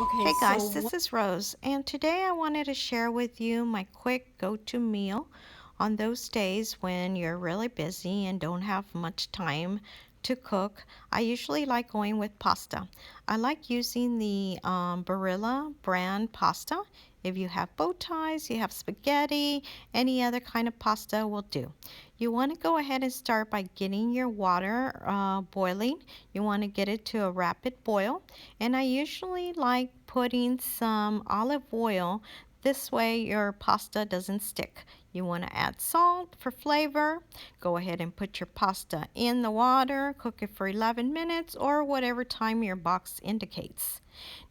Okay, Hey so guys, this is Rose, and today I wanted to share with you my quick go-to meal on those days when you're really busy and don't have much time to cook. I usually like going with pasta. I like using the Barilla brand pasta. If you have bow ties, you have spaghetti, any other kind of pasta will do. You want to go ahead and start by getting your water boiling. You want to get it to a rapid boil. And I usually like putting some olive oil. This way your pasta doesn't stick. You want to add salt for flavor. Go ahead and put your pasta in the water. Cook it for 11 minutes or whatever time your box indicates.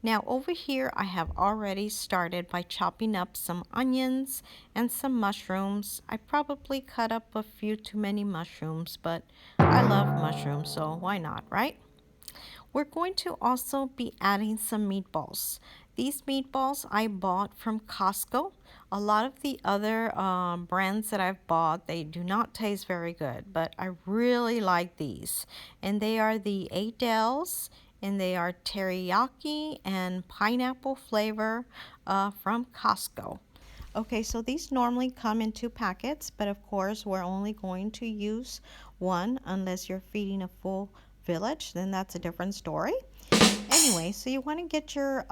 Now over here I have already started by chopping up some onions and some mushrooms. I probably cut up a few too many mushrooms, but I love mushrooms, so why not, right? We're going to also be adding some meatballs. These meatballs I bought from Costco. A lot of the other brands that I've bought, they do not taste very good, but I really like these. And they are the Adele's, and they are teriyaki and pineapple flavor from Costco. Okay, so these normally come in 2 packets, but of course we're only going to use one unless you're feeding a full village, then that's a different story. Anyway, so you want to get your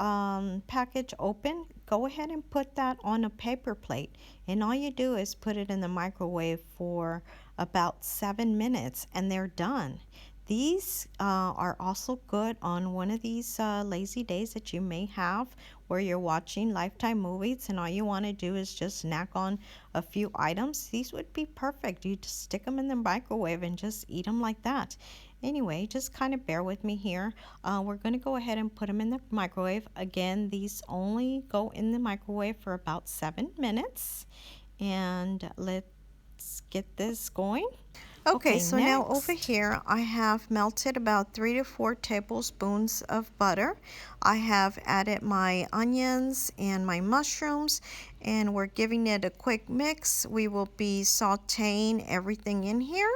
package open. Go ahead and put that on a paper plate, and all you do is put it in the microwave for about 7 minutes, and they're done. These are also good on one of these lazy days that you may have where you're watching Lifetime movies and all you want to do is just snack on a few items. These would be perfect. You just stick them in the microwave and just eat them like that. Anyway, just kind of bear with me here. We're going to go ahead and put them in the microwave. Again, these only go in the microwave for about 7 minutes. And let's get this going. Okay, so now over here I have melted about 3 to 4 tablespoons of butter. I have added my onions and my mushrooms, and we're giving it a quick mix. We will be sauteing everything in here.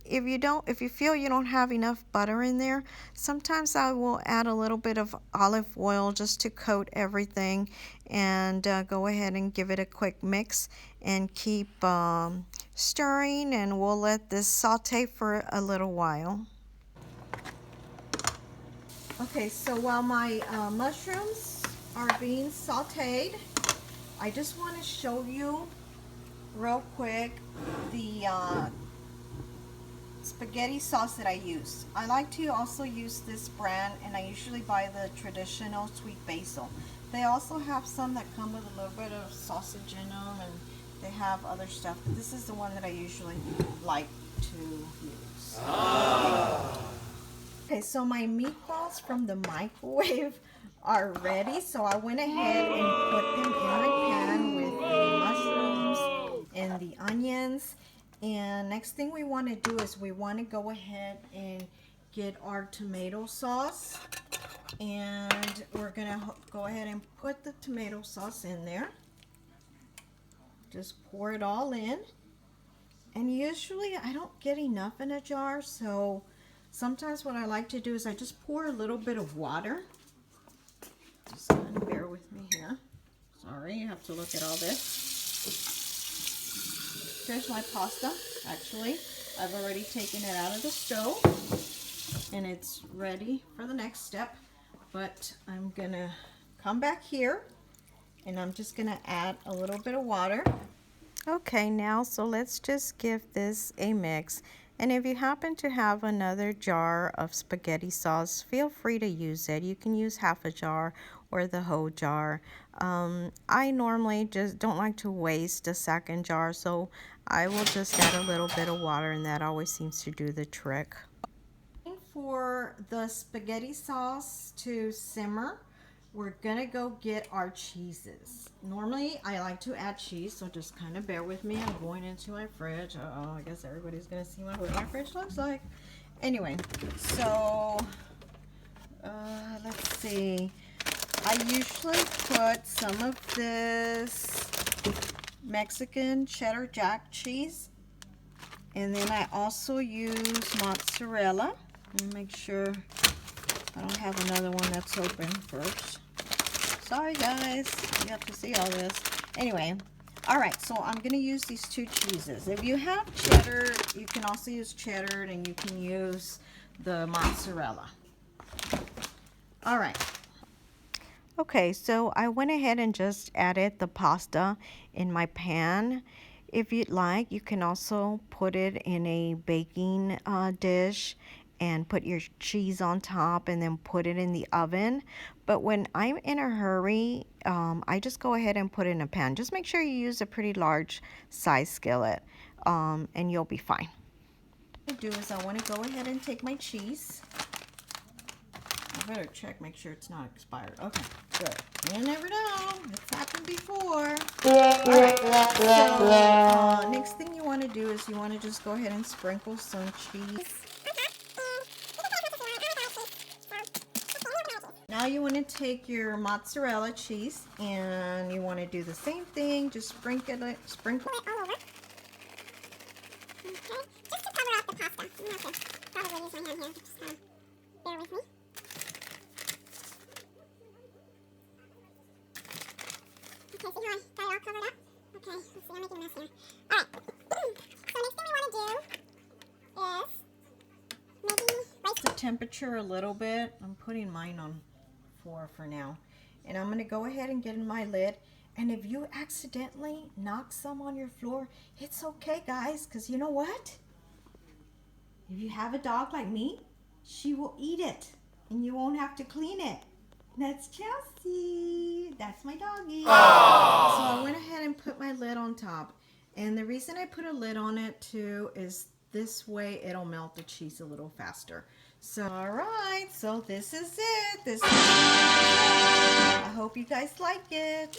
If you feel you don't have enough butter in there, sometimes I will add a little bit of olive oil just to coat everything, and go ahead and give it a quick mix and keep stirring, and we'll let this saute for a little while. Okay, so while my mushrooms are being sauteed, I just want to show you real quick the spaghetti sauce that I use. I like to also use this brand, and I usually buy the traditional sweet basil. They also have some that come with a little bit of sausage in them, and they have other stuff, but this is the one that I usually like to use. Okay, so my meatballs from the microwave are ready, so I went ahead and put them in my pan with the mushrooms and the onions. And next thing we want to do is we want to go ahead and get our tomato sauce, and we're gonna go ahead and put the tomato sauce in there. Just pour it all in, and usually I don't get enough in a jar, so sometimes what I like to do is I just pour a little bit of water. Just kind of bear with me here. Sorry, you have to look at all this. Here's my pasta. Actually, I've already taken it out of the stove and it's ready for the next step. But I'm gonna come back here and I'm just gonna add a little bit of water. Okay, now so let's just give this a mix. And if you happen to have another jar of spaghetti sauce, feel free to use it. You can use half a jar or the whole jar. I normally just don't like to waste a second jar, so I will just add a little bit of water, and that always seems to do the trick. For the spaghetti sauce to simmer, we're gonna go get our cheeses. Normally I like to add cheese, so just kind of bear with me. I'm going into my fridge. I guess everybody's gonna see what my fridge looks like. Anyway, so let's see. I usually put some of this Mexican cheddar jack cheese, and then I also use mozzarella. Let me make sure I don't have another one that's open first. Sorry guys, you have to see all this. Anyway, all right, so I'm gonna use these two cheeses. If you have cheddar, you can also use cheddar, and you can use the mozzarella. All right. Okay, so I went ahead and just added the pasta in my pan. If you'd like, you can also put it in a baking dish and put your cheese on top and then put it in the oven. But when I'm in a hurry, I just go ahead and put it in a pan. Just make sure you use a pretty large size skillet, and you'll be fine. What I do is I want to go ahead and take my cheese. I better check, make sure it's not expired. Okay, good. You never know. It's happened before. Alright, so next thing you want to do is you want to just go ahead and sprinkle some cheese. Now you want to take your mozzarella cheese and you want to do the same thing. Just sprinkle it all over. Okay, just to cover up the pasta. I'm going to probably use my hand here. Just bear with me. Okay, so here I got it all covered up. Okay, let's see, I'm making a mess here. Alright, so next thing we want to do is maybe raise the temperature a little bit. I'm putting mine on 4 for now. And I'm going to go ahead and get in my lid. And if you accidentally knock some on your floor, it's okay, guys, because you know what? If you have a dog like me, she will eat it, and you won't have to clean it. That's Chelsea. That's my doggy. Aww. So I went ahead and put my lid on top. And the reason I put a lid on it too is this way it'll melt the cheese a little faster. So, all right. So this is it. I hope you guys like it.